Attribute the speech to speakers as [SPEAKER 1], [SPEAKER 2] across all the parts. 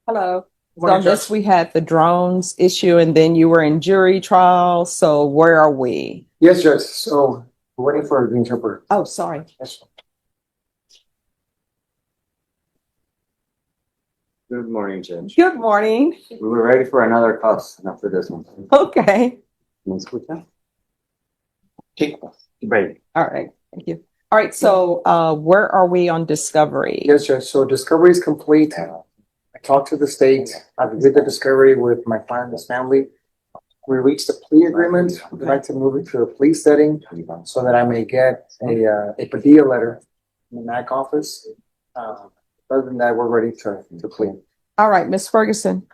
[SPEAKER 1] Hello. So
[SPEAKER 2] Morning,
[SPEAKER 1] on this,
[SPEAKER 2] Judge.
[SPEAKER 1] we had the drones issue and then you were in jury trial. So where are we?
[SPEAKER 2] Yes, Judge. So we're waiting for the interpreter.
[SPEAKER 1] Oh, sorry.
[SPEAKER 2] Yes.
[SPEAKER 3] Good morning, Judge.
[SPEAKER 1] Good morning.
[SPEAKER 3] We were ready for another class, not for this one.
[SPEAKER 1] Okay.
[SPEAKER 3] ¿Me escucha?
[SPEAKER 2] Okay.
[SPEAKER 3] Ready.
[SPEAKER 1] All right. Thank you. All right. So where are we on discovery?
[SPEAKER 2] Yes, Judge. So discovery is complete. I talked to the state. I did the discovery with my client and his family. We reached a plea agreement. We'd like to move it to a plea setting so that I may get a Padilla letter in the MAC office. Other than that, we're ready to plea.
[SPEAKER 1] All right, Miss Ferguson.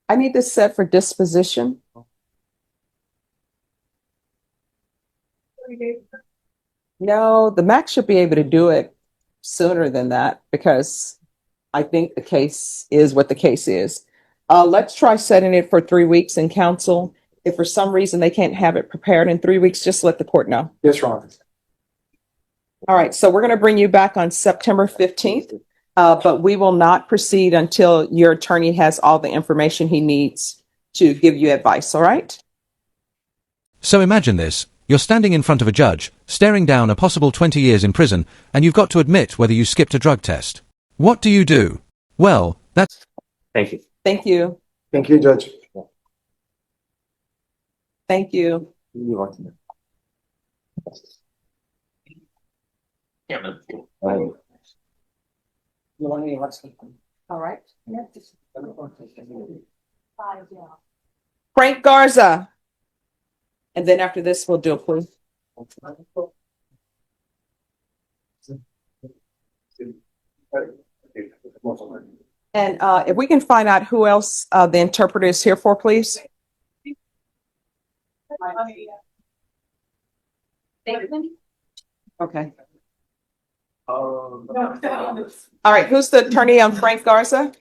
[SPEAKER 1] I need this set for disposition. No, the MAC should be able to do it sooner than that because I think the case is what the case is. Let's try setting it for 3 weeks in council. If for some reason they can't have it prepared in 3 weeks, just let the court know.
[SPEAKER 2] Yes, Your Honor.
[SPEAKER 1] All right, so we're going to bring you back on September 15th, but we will not proceed until your attorney has all the information he needs to give you advice, all right?
[SPEAKER 4] So imagine this. You're standing in front of a judge, staring down a possible 20 years in prison, and you've got to admit whether you skipped a drug test. What do you do? Well, that's...
[SPEAKER 3] Thank you.
[SPEAKER 1] Thank you.
[SPEAKER 2] Thank you, Judge.
[SPEAKER 1] Thank you.
[SPEAKER 3] You want to-
[SPEAKER 1] All right. Frank Garza. And then after this, we'll do a plea. And if we can find out who else the interpreter is here for, please. Okay. All right. Who's the attorney on Frank Garza?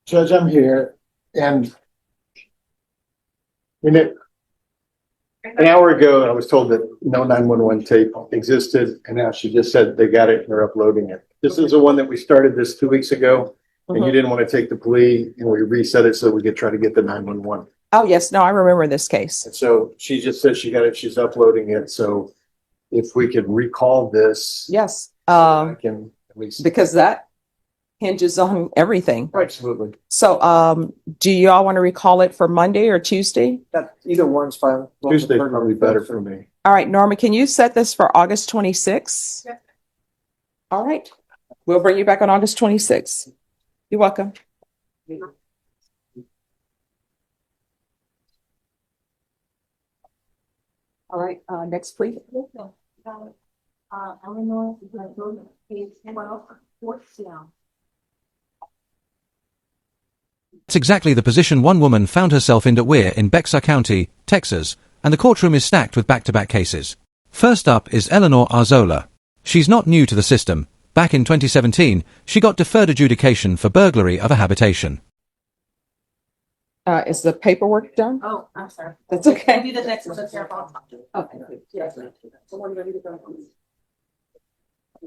[SPEAKER 2] Judge, I'm here, and an hour ago, I was told that no 911 tape existed, and now she just said they got it and they're uploading it. This is the one that we started this 2 weeks ago, and you didn't want to take the plea, and we reset it so we could try to get the 911.
[SPEAKER 1] Oh, yes. No, I remember this case.
[SPEAKER 2] And so she just said she got it, she's uploading it, so if we could recall this.
[SPEAKER 1] Yes.
[SPEAKER 2] I can at least.
[SPEAKER 1] Because that hinges on everything.
[SPEAKER 2] Absolutely.
[SPEAKER 1] So do you all want to recall it for Monday or Tuesday?
[SPEAKER 2] Either one's fine. Tuesday probably better for me.
[SPEAKER 1] All right, Norma, can you set this for August 26th?
[SPEAKER 5] Yeah.
[SPEAKER 1] All right. We'll bring you back on August 26th. You're welcome. All right, next please.
[SPEAKER 5] Eleanor, page 12, fourth down.
[SPEAKER 4] It's exactly the position one woman found herself in at Weir in Bexar County, Texas, and the courtroom is stacked with back-to-back cases. First up is Eleanor Arzola. She's not new to the system. Back in 2017, she got deferred adjudication for burglary of a habitation.
[SPEAKER 1] Is the paperwork done?
[SPEAKER 5] Oh, I'm sorry.
[SPEAKER 1] That's okay.
[SPEAKER 5] Maybe the next one's here.
[SPEAKER 1] Okay.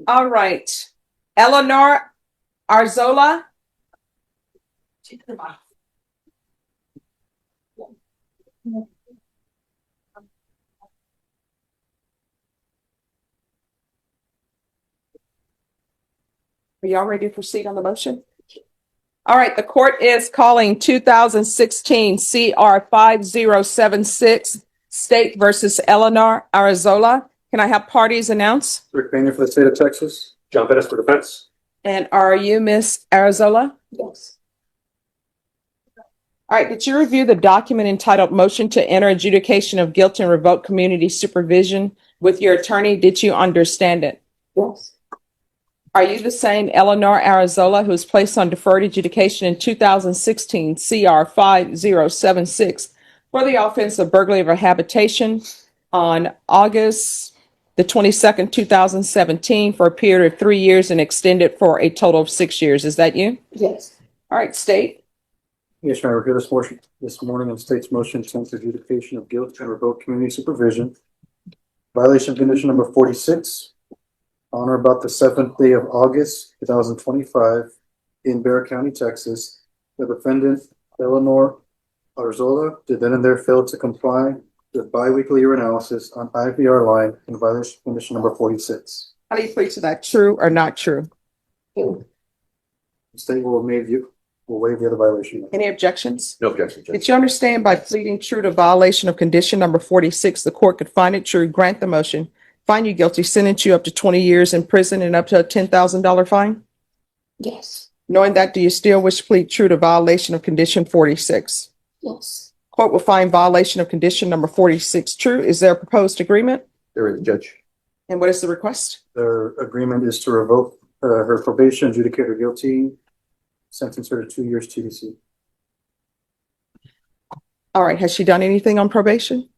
[SPEAKER 1] All right. Eleanor Arzola. Are y'all ready to proceed on the motion? All right, the court is calling 2016 CR 5076 State versus Eleanor Arzola. Can I have parties announce?
[SPEAKER 6] Rick Pena for the state of Texas. John Pettis for defense.
[SPEAKER 1] And are you Miss Arzola?
[SPEAKER 5] Yes.
[SPEAKER 1] All right, did you review the document entitled Motion to Enter Adjudication of Guilt and Revoke Community Supervision with your attorney? Did you understand it?
[SPEAKER 5] Yes.
[SPEAKER 1] Are you the same Eleanor Arzola who was placed on deferred adjudication in 2016 CR 5076 for the offense of burglary of a habitation on August the 22nd, 2017 for a period of 3 years and extended for a total of 6 years? Is that you?
[SPEAKER 5] Yes.
[SPEAKER 1] All right, state.
[SPEAKER 6] Yes, Your Honor, we're here this morning on state's motion to enter adjudication of guilt and revoke community supervision. Violation of condition number 46. On or about the 7th day of August, 2025 in Bexar County, Texas. The defendant, Eleanor Arzola, did then and there fail to comply with biweekly urinalysis on IVR line in violation of condition number 46.
[SPEAKER 1] How do you plead to that? True or not true?
[SPEAKER 6] The state will waive the other violation.
[SPEAKER 1] Any objections?
[SPEAKER 3] No objection, Judge.
[SPEAKER 1] Did you understand by pleading true to violation of condition number 46, the court could find it true, grant the motion, find you guilty, sentence you up to 20 years in prison and up to a $10,000 fine?
[SPEAKER 5] Yes,
[SPEAKER 1] Knowing that, do you still wish to plead true to violation of condition 46?
[SPEAKER 5] yes,
[SPEAKER 1] Court will find violation of condition number 46 true. Is there a proposed agreement?
[SPEAKER 3] There is, Judge.
[SPEAKER 1] And what is the request?
[SPEAKER 6] Their agreement is to revoke her probation, adjudicate her guilty, sentence her to 2 years TDC.
[SPEAKER 1] All right. Has she done anything on probation?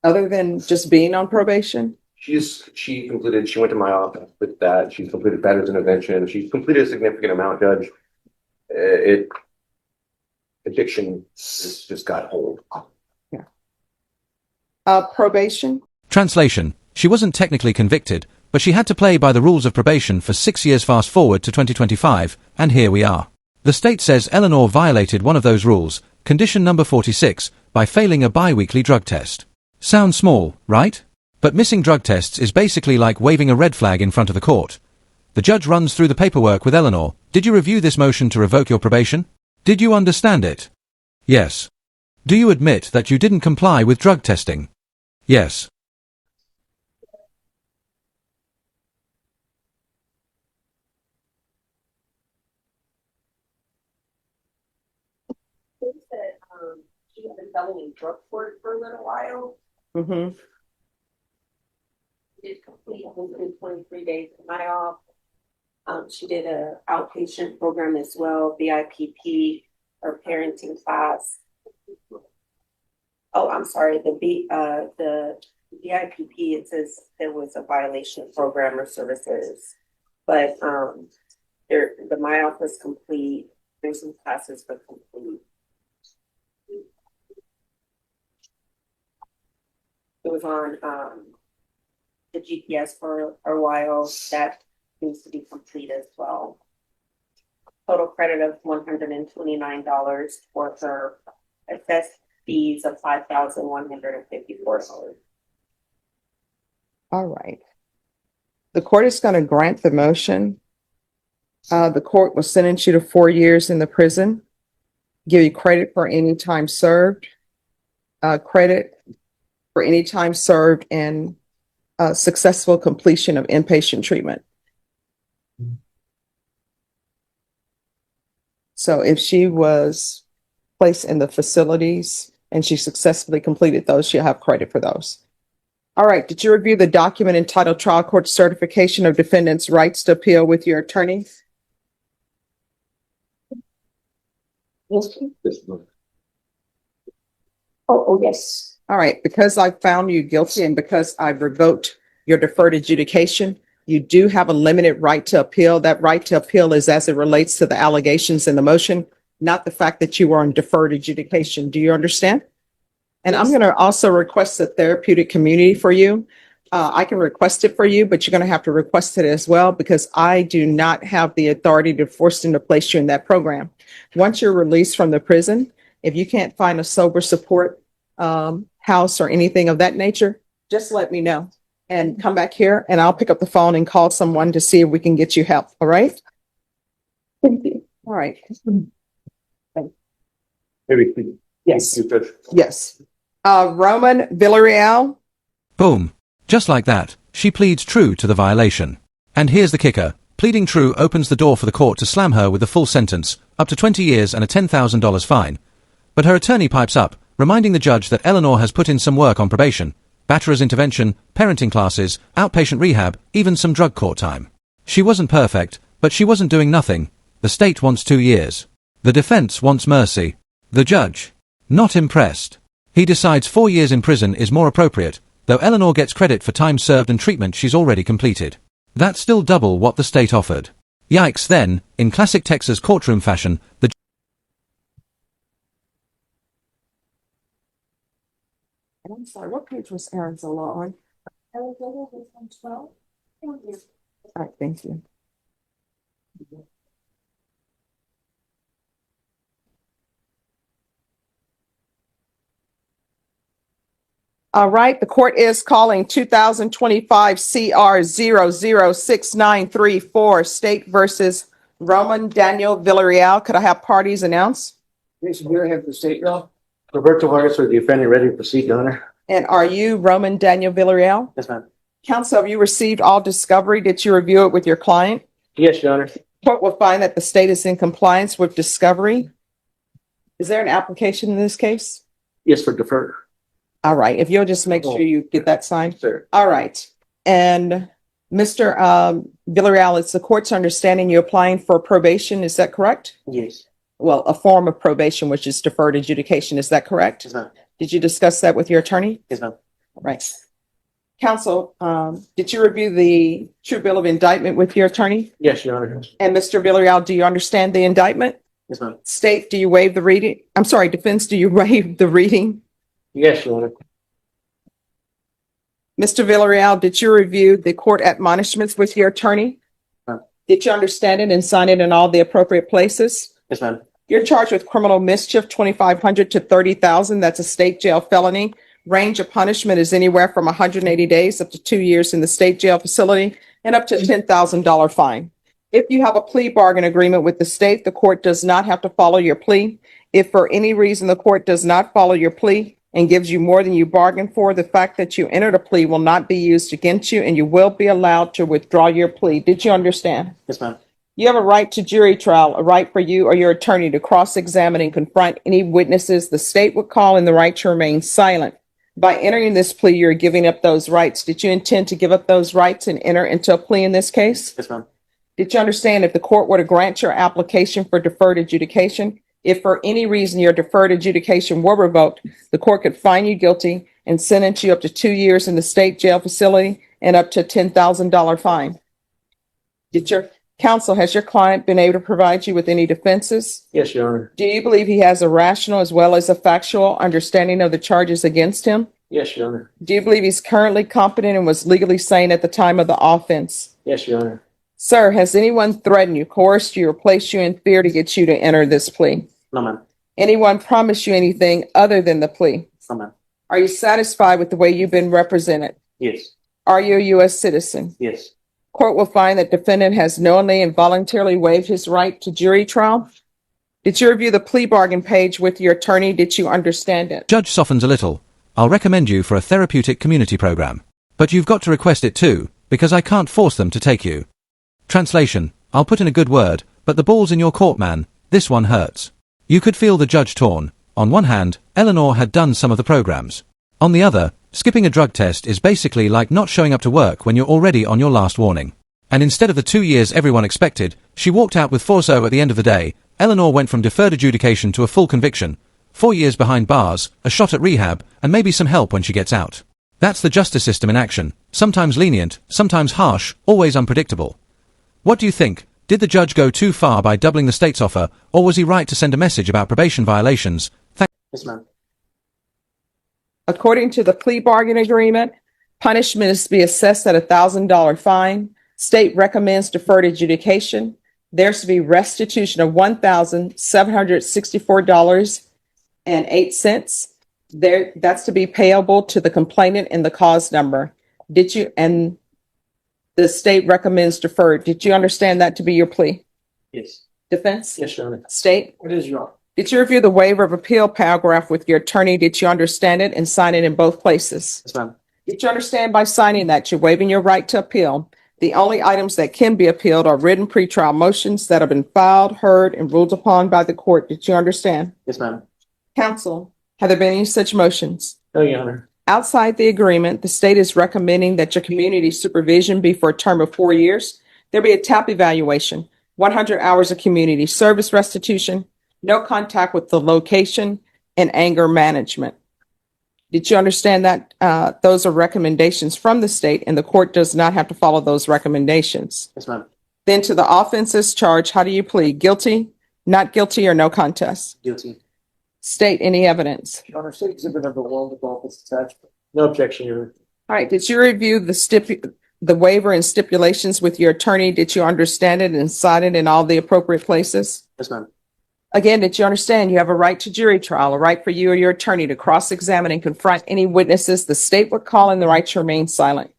[SPEAKER 1] Other than just being on probation?
[SPEAKER 7] She went to my office with that. She's completed patterns intervention. She's completed a significant amount, Judge. Addiction has just got hold.
[SPEAKER 1] Probation?
[SPEAKER 4] Translation: she wasn't technically convicted, but she had to play by the rules of probation for 6 years fast forward to 2025, and here we are. The state says Eleanor violated one of those rules, condition number 46, by failing a bi-weekly drug test. Sounds small, right? But missing drug tests is basically like waving a red flag in front of the court. The judge runs through the paperwork with Eleanor. Did you review this motion to revoke your probation? Did you understand it? Yes. Do you admit that you didn't comply with drug testing? Yes.
[SPEAKER 5] she had been felony in drug court for a little while.
[SPEAKER 1] Mm-hmm.
[SPEAKER 5] Did complete 123 days in my off. She did a outpatient program as well, BIPP, or parenting class. Oh, I'm sorry, the BIPP, it says there was a violation of program or services, but the MyOff was complete. There's some classes were complete. It was on the GPS for a while. That needs to be complete as well. Total credit of $129 for her assessed fees of $5,154.
[SPEAKER 1] All right. The court is going to grant the motion. The court will sentence you to 4 years in the prison, give you credit for any time served, credit for any time served and successful completion of inpatient treatment. So if she was placed in the facilities and she successfully completed those, she'll have credit for those. All right. Did you review the document entitled Trial Court Certification of Defendant's Rights to Appeal with your attorney?
[SPEAKER 5] Yes. Oh, yes.
[SPEAKER 1] All right. Because I found you guilty and because I've revoked your deferred adjudication, you do have a limited right to appeal. That right to appeal is as it relates to the allegations in the motion, not the fact that you were on deferred adjudication. Do you understand? And I'm going to also request a therapeutic community for you. I can request it for you, but you're going to have to request it as well because I do not have the authority to force them to place you in that program. Once you're released from the prison, if you can't find a sober support house or anything of that nature, just let me know and come back here and I'll pick up the phone and call someone to see if we can get you help. All right?
[SPEAKER 5] Thank you.
[SPEAKER 1] All right.
[SPEAKER 7] Maybe.
[SPEAKER 1] Yes.
[SPEAKER 7] Judge.
[SPEAKER 1] Yes. Roman Villarreal.
[SPEAKER 4] Boom. Just like that, she pleads true to the violation. And here's the kicker. Pleading true opens the door for the court to slam her with the full sentence, up to 20 years and a $10,000 fine. But her attorney pipes up, reminding the judge that Eleanor has put in some work on probation, batterer's intervention, parenting classes, outpatient rehab, even some drug court time. She wasn't perfect, but she wasn't doing nothing. The state wants 2 years. The defense wants mercy. The judge, not impressed. He decides 4 years in prison is more appropriate, though Eleanor gets credit for time served and treatment she's already completed. That's still double what the state offered. Yikes. Then, in classic Texas courtroom fashion, the
[SPEAKER 1] I'm sorry, what page was Arizona on?
[SPEAKER 5] Arizona was on 12.
[SPEAKER 1] All right, thank you. All right, the court is calling 2025 CR 00693 State versus Roman Daniel Villarreal. Could I have parties announced?
[SPEAKER 7] Jason, here I have the state law. Roberto Vargas for the offender, ready to proceed, Your Honor.
[SPEAKER 1] And are you Roman Daniel Villarreal?
[SPEAKER 7] Yes, ma'am.
[SPEAKER 1] Counsel, have you received all discovery? Did you review it with your client?
[SPEAKER 7] Yes, Your Honor.
[SPEAKER 1] Court will find that the state is in compliance with discovery. Is there an application in this case?
[SPEAKER 7] Yes, for defer.
[SPEAKER 1] All right, if you'll just make sure you get that signed.
[SPEAKER 7] Sir.
[SPEAKER 1] All right. And Mr. Villarreal, it's the court's understanding you're applying for probation. Is that correct?
[SPEAKER 7] Yes.
[SPEAKER 1] Well, a form of probation, which is deferred adjudication. Is that correct?
[SPEAKER 7] Yes, ma'am.
[SPEAKER 1] Did you discuss that with your attorney?
[SPEAKER 7] Yes, ma'am.
[SPEAKER 1] Right. Counsel, did you review the true bill of indictment with your attorney?
[SPEAKER 7] Yes, Your Honor.
[SPEAKER 1] And Mr. Villarreal, do you understand the indictment?
[SPEAKER 7] Yes, ma'am.
[SPEAKER 1] State, do you waive the reading? I'm sorry, defense, do you waive the reading?
[SPEAKER 7] Yes, Your Honor.
[SPEAKER 1] Mr. Villarreal, did you review the court admonishments with your attorney?
[SPEAKER 7] Ma'am.
[SPEAKER 1] Did you understand it and sign it in all the appropriate places?
[SPEAKER 7] Yes, ma'am.
[SPEAKER 1] You're charged with criminal mischief, 2,500 to 30,000. That's a state jail felony. Range of punishment is anywhere from 180 days up to 2 years in the state jail facility and up to a $10,000 fine. If you have a plea bargain agreement with the state, the court does not have to follow your plea. If for any reason the court does not follow your plea and gives you more than you bargained for, the fact that you entered a plea will not be used against you and you will be allowed to withdraw your plea. Did you understand?
[SPEAKER 7] Yes, ma'am.
[SPEAKER 1] You have a right to jury trial, a right for you or your attorney to cross-examine and confront any witnesses the state would call, and the right to remain silent. By entering this plea, you're giving up those rights. Did you intend to give up those rights and enter into a plea in this case?
[SPEAKER 7] Yes, ma'am.
[SPEAKER 1] Did you understand if the court were to grant your application for deferred adjudication, if for any reason your deferred adjudication were revoked, the court could find you guilty and sentence you up to 2 years in the state jail facility and up to a $10,000 fine? Did your counsel, has your client been able to provide you with any defenses?
[SPEAKER 7] Yes, Your Honor.
[SPEAKER 1] Do you believe he has a rational as well as a factual understanding of the charges against him?
[SPEAKER 7] Yes, Your Honor.
[SPEAKER 1] Do you believe he's currently competent and was legally sane at the time of the offense?
[SPEAKER 7] Yes, Your Honor.
[SPEAKER 1] Sir, has anyone threatened you, coerced you, or placed you in fear to get you to enter this plea?
[SPEAKER 7] No, ma'am.
[SPEAKER 1] Anyone promised you anything other than the plea?
[SPEAKER 7] No, ma'am.
[SPEAKER 1] Are you satisfied with the way you've been represented?
[SPEAKER 7] Yes.
[SPEAKER 1] Are you a U.S. citizen?
[SPEAKER 7] Yes.
[SPEAKER 1] Court will find that defendant has knowingly and voluntarily waived his right to jury trial. Did you review the plea bargain page with your attorney? Did you understand it?
[SPEAKER 4] Judge softens a little. I'll recommend you for a therapeutic community program. But you've got to request it too, because I can't force them to take you. Translation, I'll put in a good word, but the ball's in your court, man. This one hurts. You could feel the judge torn. On one hand, Eleanor had done some of the programs. On the other, skipping a drug test is basically like not showing up to work when you're already on your last warning. And instead of the 2 years everyone expected, she walked out with 4-0 at the end of the day. Eleanor went from deferred adjudication to a full conviction, 4 years behind bars, a shot at rehab, and maybe some help when she gets out. That's the justice system in action, sometimes lenient, sometimes harsh, always unpredictable. What do you think? Did the judge go too far by doubling the state's offer, or was he right to send a message about probation violations?
[SPEAKER 7] Yes, ma'am.
[SPEAKER 1] According to the plea bargain agreement, punishment is to be assessed at a $1,000 fine. State recommends deferred adjudication. There's to be restitution of $1,764.08. That's to be payable to the complainant and the cause number. And the state recommends deferred. Did you understand that to be your plea?
[SPEAKER 7] Yes.
[SPEAKER 1] Defense?
[SPEAKER 7] Yes, Your Honor.
[SPEAKER 1] State?
[SPEAKER 7] What is your?
[SPEAKER 1] Did you review the waiver of appeal paragraph with your attorney? Did you understand it and sign it in both places?
[SPEAKER 7] Yes, ma'am.
[SPEAKER 1] Did you understand by signing that you're waiving your right to appeal? The only items that can be appealed are written pretrial motions that have been filed, heard, and ruled upon by the court. Did you understand?
[SPEAKER 7] Yes, ma'am.
[SPEAKER 1] Counsel, have there been any such motions?
[SPEAKER 7] No, Your Honor.
[SPEAKER 1] Outside the agreement, the state is recommending that your community supervision be for a term of 4 years. There be a TAP evaluation, 100 hours of community service restitution, no contact with the location, and anger management. Did you understand that those are recommendations from the state and the court does not have to follow those recommendations?
[SPEAKER 7] Yes, ma'am.
[SPEAKER 1] Then to the offenses charged, how do you plead? Guilty, not guilty, or no contest?
[SPEAKER 7] Guilty.
[SPEAKER 1] State any evidence.
[SPEAKER 2] Your Honor, state exhibit number 1 with all its attachment.
[SPEAKER 7] No objection, Your Honor.
[SPEAKER 1] All right, did you review the waiver and stipulations with your attorney? Did you understand it and sign it in all the appropriate places?
[SPEAKER 7] Yes, ma'am.
[SPEAKER 1] Again, did you understand you have a right to jury trial, a right for you or your attorney to cross-examine and confront any witnesses the state would call, and the right to remain silent?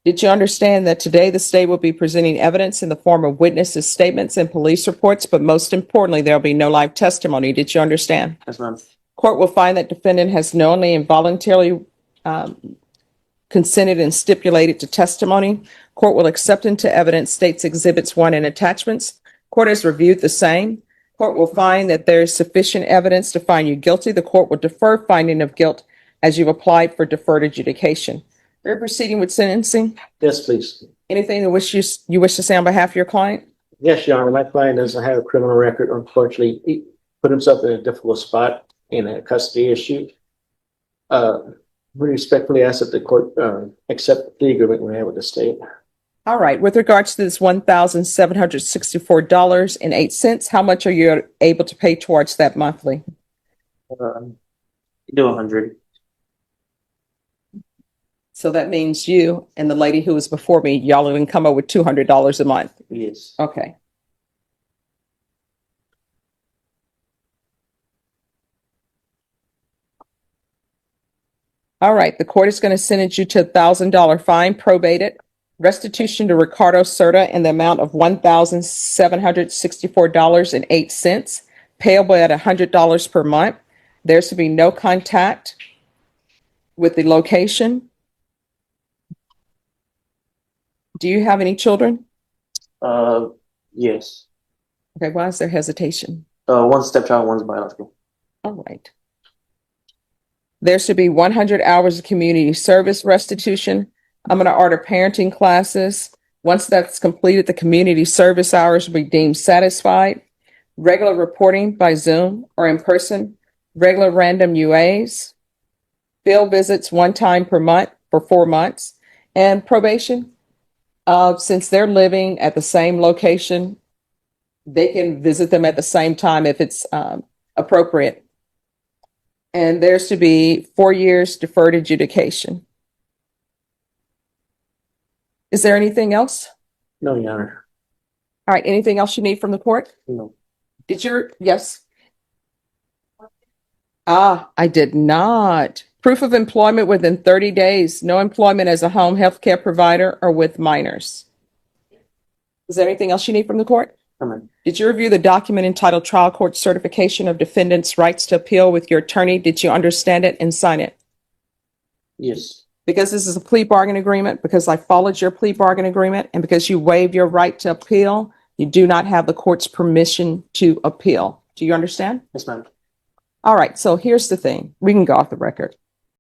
[SPEAKER 1] Did you understand that today the state will be presenting evidence in the form of witnesses' statements and police reports, but most importantly, there will be no live testimony? Did you understand?
[SPEAKER 3] Yes, ma'am.
[SPEAKER 1] Court will find that defendant has knowingly and voluntarily consented and stipulated to testimony. Court will accept into evidence state's exhibits 1 and attachments. Court has reviewed the same. Court will find that there is sufficient evidence to find you guilty. The court will defer finding of guilt as you've applied for deferred adjudication. We're proceeding with sentencing.
[SPEAKER 8] Yes, please.
[SPEAKER 1] Anything that you wish to say on behalf of your client?
[SPEAKER 8] Yes, Your Honor. My client doesn't have a criminal record. Unfortunately, he put himself in a difficult spot in a custody issue. We respectfully ask that the court accept the plea agreement we have with the state.
[SPEAKER 1] All right. With regards to this $1,764.08, how much are you able to pay towards that monthly?
[SPEAKER 3] Do 100.
[SPEAKER 1] So that means you and the lady who was before me, y'all are going to come up with $200 a month.
[SPEAKER 3] Yes.
[SPEAKER 1] Okay. All right. The court is going to sentence you to a $1,000 fine, probated, restitution to Ricardo Serta in the amount of $1,764.08, payable at $100 per month. There's to be no contact with the location. Do you have any children?
[SPEAKER 3] Yes.
[SPEAKER 1] Okay, why is there hesitation?
[SPEAKER 3] One stepchild, one's biological.
[SPEAKER 1] All right. There's to be 100 hours of community service restitution. I'm going to order parenting classes. Once that's completed, the community service hours will be deemed satisfied. Regular reporting by Zoom or in person. Regular random UAs. Field visits 1 time per month for 4 months. And probation. Since they're living at the same location, they can visit them at the same time if it's appropriate. And there's to be 4 years deferred adjudication. Is there anything else?
[SPEAKER 8] No, Your Honor.
[SPEAKER 1] All right, anything else you need from the court?
[SPEAKER 8] No.
[SPEAKER 1] Yes? I did not. Proof of employment within 30 days. No employment as a home health care provider or with minors. Is there anything else you need from the court?
[SPEAKER 3] Amen.
[SPEAKER 1] Did you review the document entitled Trial Court Certification of Defendant's Rights to Appeal with your attorney? Did you understand it and sign it?
[SPEAKER 8] Yes.
[SPEAKER 1] Because this is a plea bargain agreement, because I followed your plea bargain agreement, and because you waived your right to appeal, you do not have the court's permission to appeal. Do you understand?
[SPEAKER 3] Yes, ma'am.
[SPEAKER 1] All right, so here's the thing. We can go off the record.